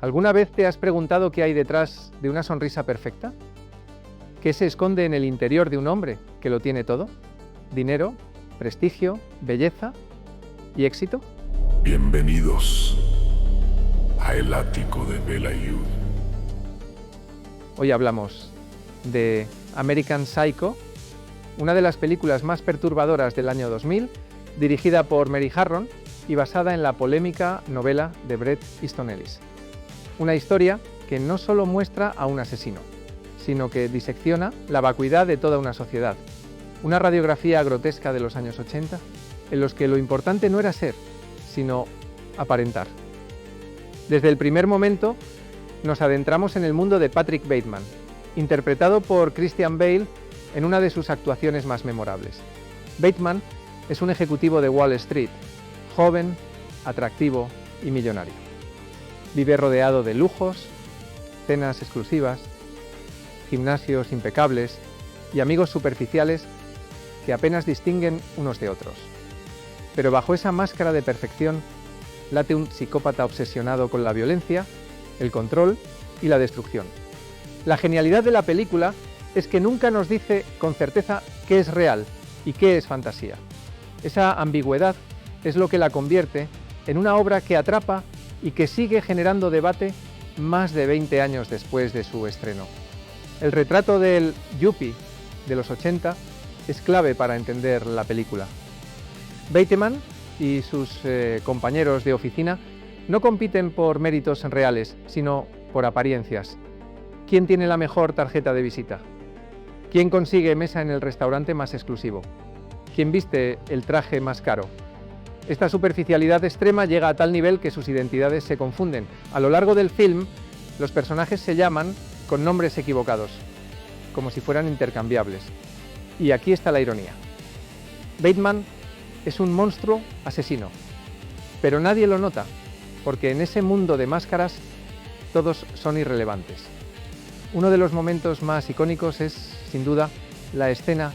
¿Alguna vez te has preguntado qué hay detrás de una sonrisa perfecta? ¿Qué se esconde en el interior de un hombre que lo tiene todo? ¿Dinero, prestigio, belleza y éxito? Bienvenidos a El Ático de Bela Iyud. Hoy hablamos de American Psycho, una de las películas más perturbadoras del año 2000, dirigida por Mary Harron y basada en la polémica novela de Bret Easton Ellis. Una historia que no solo muestra a un asesino, sino que disecciona la vacuidad de toda una sociedad. Una radiografía grotesca de los años 80, en los que lo importante no era ser, sino aparentar. Desde el primer momento nos adentramos en el mundo de Patrick Bateman, interpretado por Christian Bale en una de sus actuaciones más memorables. Bateman es un ejecutivo de Wall Street, joven, atractivo y millonario. Vive rodeado de lujos, cenas exclusivas, gimnasios impecables y amigos superficiales que apenas distinguen unos de otros. Pero bajo esa máscara de perfección late un psicópata obsesionado con la violencia, el control y la destrucción. La genialidad de la película es que nunca nos dice con certeza qué es real y qué es fantasía. Esa ambigüedad es lo que la convierte en una obra que atrapa y que sigue generando debate más de 20 años después de su estreno. El retrato del yuppie de los 80 es clave para entender la película. Bateman y sus compañeros de oficina no compiten por méritos reales, sino por apariencias. ¿Quién tiene la mejor tarjeta de visita? ¿Quién consigue mesa en el restaurante más exclusivo? ¿Quién viste el traje más caro? Esta superficialidad extrema llega a tal nivel que sus identidades se confunden. A lo largo del film, los personajes se llaman con nombres equivocados, como si fueran intercambiables. Y aquí está la ironía. Bateman es un monstruo asesino, pero nadie lo nota, porque en ese mundo de máscaras todos son irrelevantes. Uno de los momentos más icónicos es, sin duda, la escena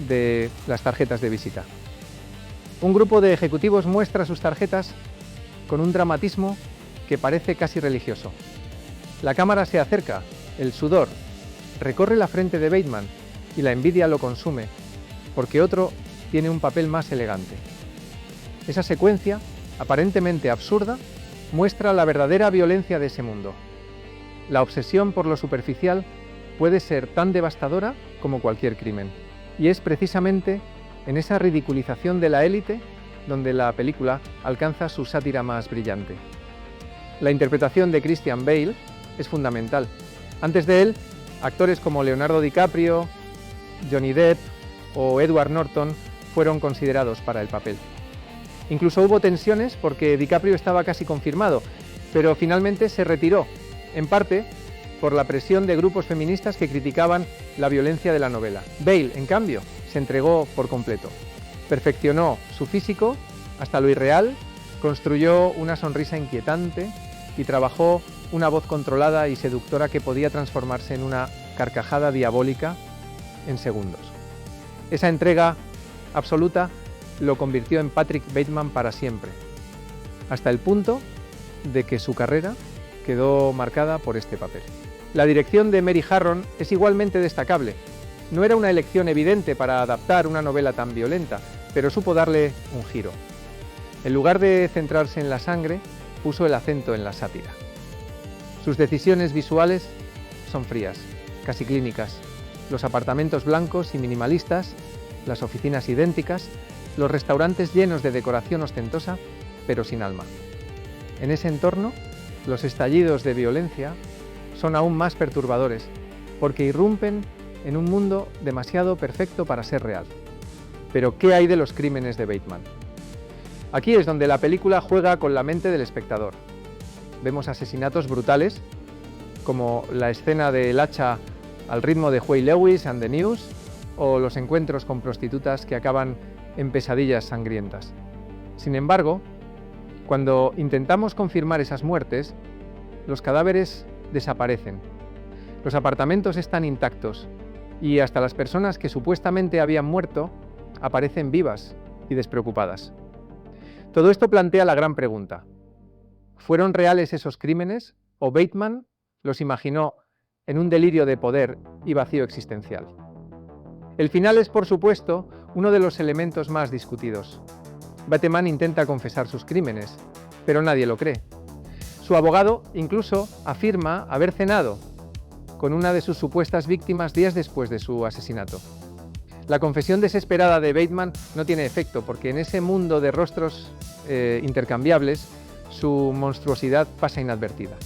de las tarjetas de visita. Un grupo de ejecutivos muestra sus tarjetas con un dramatismo que parece casi religioso. La cámara se acerca, el sudor recorre la frente de Bateman y la envidia lo consume, porque otro tiene un papel más elegante. Esa secuencia, aparentemente absurda, muestra la verdadera violencia de ese mundo. La obsesión por lo superficial puede ser tan devastadora como cualquier crimen, y es precisamente en esa ridiculización de la élite donde la película alcanza su sátira más brillante. La interpretación de Christian Bale es fundamental. Antes de él, actores como Leonardo DiCaprio, Johnny Depp o Edward Norton fueron considerados para el papel. Incluso hubo tensiones porque DiCaprio estaba casi confirmado, pero finalmente se retiró, en parte por la presión de grupos feministas que criticaban la violencia de la novela. Bale, en cambio, se entregó por completo. Perfeccionó su físico hasta lo irreal, construyó una sonrisa inquietante y trabajó una voz controlada y seductora que podía transformarse en una carcajada diabólica en segundos. Esa entrega absoluta lo convirtió en Patrick Bateman para siempre, hasta el punto de que su carrera quedó marcada por este papel. La dirección de Mary Harron es igualmente destacable. No era una elección evidente para adaptar una novela tan violenta, pero supo darle un giro. En lugar de centrarse en la sangre, puso el acento en la sátira. Sus decisiones visuales son frías, casi clínicas. Los apartamentos blancos y minimalistas, las oficinas idénticas, los restaurantes llenos de decoración ostentosa, pero sin alma. En ese entorno, los estallidos de violencia son aún más perturbadores, porque irrumpen en un mundo demasiado perfecto para ser real. Pero, ¿qué hay de los crímenes de Bateman? Aquí es donde la película juega con la mente del espectador. Vemos asesinatos brutales, como la escena del hacha al ritmo de Huey Lewis and the News, o los encuentros con prostitutas que acaban en pesadillas sangrientas. Sin embargo, cuando intentamos confirmar esas muertes, los cadáveres desaparecen. Los apartamentos están intactos y hasta las personas que supuestamente habían muerto aparecen vivas y despreocupadas. Todo esto plantea la gran pregunta: ¿Fueron reales esos crímenes o Bateman los imaginó en un delirio de poder y vacío existencial? El final es, por supuesto, uno de los elementos más discutidos. Bateman intenta confesar sus crímenes, pero nadie lo cree. Su abogado incluso afirma haber cenado con una de sus supuestas víctimas días después de su asesinato. La confesión desesperada de Bateman no tiene efecto porque en ese mundo de rostros intercambiables su monstruosidad pasa inadvertida.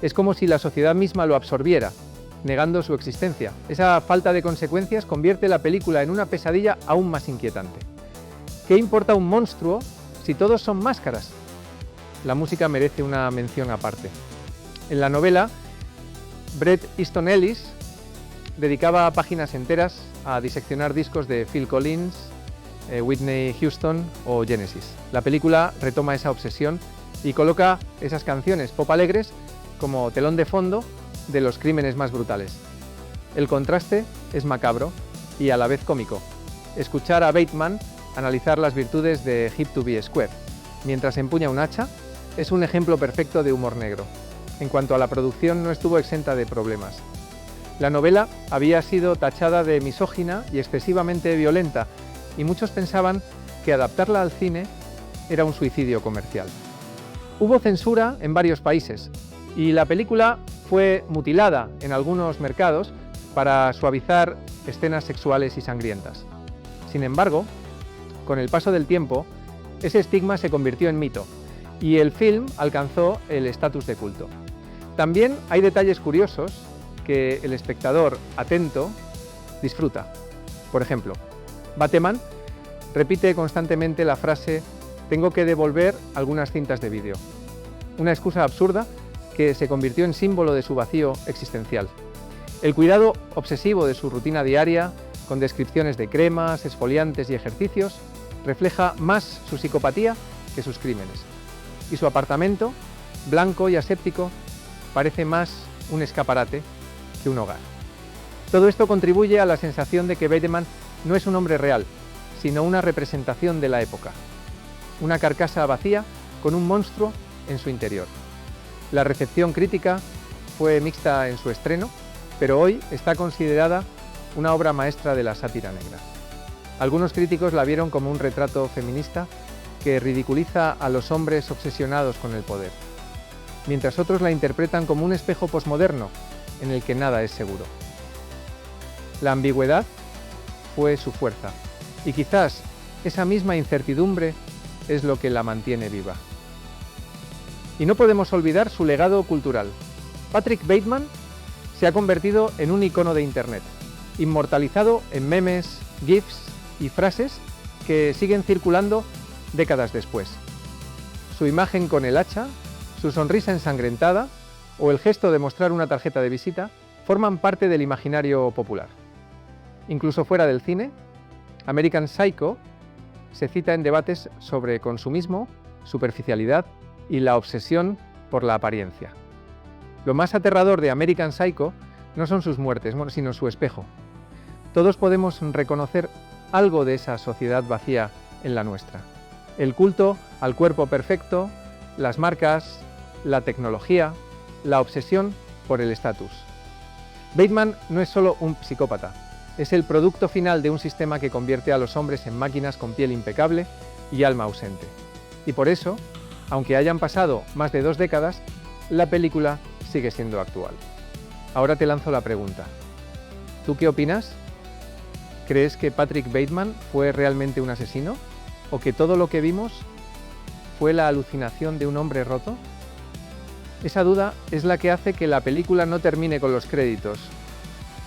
Es como si la sociedad misma lo absorbiera, negando su existencia. Esa falta de consecuencias convierte la película en una pesadilla aún más inquietante. ¿Qué importa un monstruo si todos son máscaras? La música merece una mención aparte. En la novela, Bret Easton Ellis dedicaba páginas enteras a diseccionar discos de Phil Collins, Whitney Houston o Genesis. La película retoma esa obsesión y coloca esas canciones pop alegres como telón de fondo de los crímenes más brutales. El contraste es macabro y a la vez cómico. Escuchar a Bateman analizar las virtudes de Hip to be Square mientras empuña un hacha es un ejemplo perfecto de humor negro. En cuanto a la producción, no estuvo exenta de problemas. La novela había sido tachada de misógina y excesivamente violenta, y muchos pensaban que adaptarla al cine era un suicidio comercial. Hubo censura en varios países, y la película fue mutilada en algunos mercados para suavizar escenas sexuales y sangrientas. Sin embargo, con el paso del tiempo, ese estigma se convirtió en mito, y el film alcanzó el estatus de culto. También hay detalles curiosos que el espectador atento disfruta. Por ejemplo, Bateman repite constantemente la frase «tengo que devolver algunas cintas de vídeo», una excusa absurda que se convirtió en símbolo de su vacío existencial. El cuidado obsesivo de su rutina diaria, con descripciones de cremas, exfoliantes y ejercicios, refleja más su psicopatía que sus crímenes. Y su apartamento, blanco y aséptico, parece más un escaparate que un hogar. Todo esto contribuye a la sensación de que Bateman no es un hombre real, sino una representación de la época. Una carcasa vacía con un monstruo en su interior. La recepción crítica fue mixta en su estreno, pero hoy está considerada una obra maestra de la sátira negra. Algunos críticos la vieron como un retrato feminista que ridiculiza a los hombres obsesionados con el poder, mientras otros la interpretan como un espejo posmoderno en el que nada es seguro. La ambigüedad fue su fuerza, y quizás esa misma incertidumbre es lo que la mantiene viva. Y no podemos olvidar su legado cultural. Patrick Bateman se ha convertido en un icono de Internet, inmortalizado en memes, GIFs y frases que siguen circulando décadas después. Su imagen con el hacha, su sonrisa ensangrentada o el gesto de mostrar una tarjeta de visita forman parte del imaginario popular. Incluso fuera del cine, American Psycho se cita en debates sobre consumismo, superficialidad y la obsesión por la apariencia. Lo más aterrador de American Psycho no son sus muertes, sino su espejo. Todos podemos reconocer algo de esa sociedad vacía en la nuestra. El culto al cuerpo perfecto, las marcas, la tecnología, la obsesión por el estatus. Bateman no es solo un psicópata, es el producto final de un sistema que convierte a los hombres en máquinas con piel impecable y alma ausente. Y por eso, aunque hayan pasado más de 2 décadas, la película sigue siendo actual. Ahora te lanzo la pregunta. ¿Tú qué opinas? ¿Crees que Patrick Bateman fue realmente un asesino? ¿O que todo lo que vimos fue la alucinación de un hombre roto? Esa duda es la que hace que la película no termine con los créditos,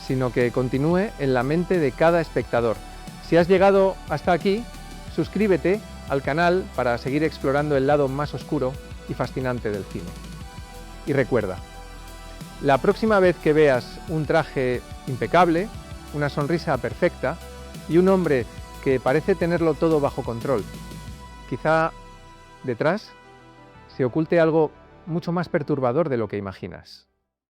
sino que continúe en la mente de cada espectador. Si has llegado hasta aquí, suscríbete al canal para seguir explorando el lado más oscuro y fascinante del cine. Y recuerda, la próxima vez que veas un traje impecable, una sonrisa perfecta y un hombre que parece tenerlo todo bajo control, quizá detrás se oculte algo mucho más perturbador de lo que imaginas.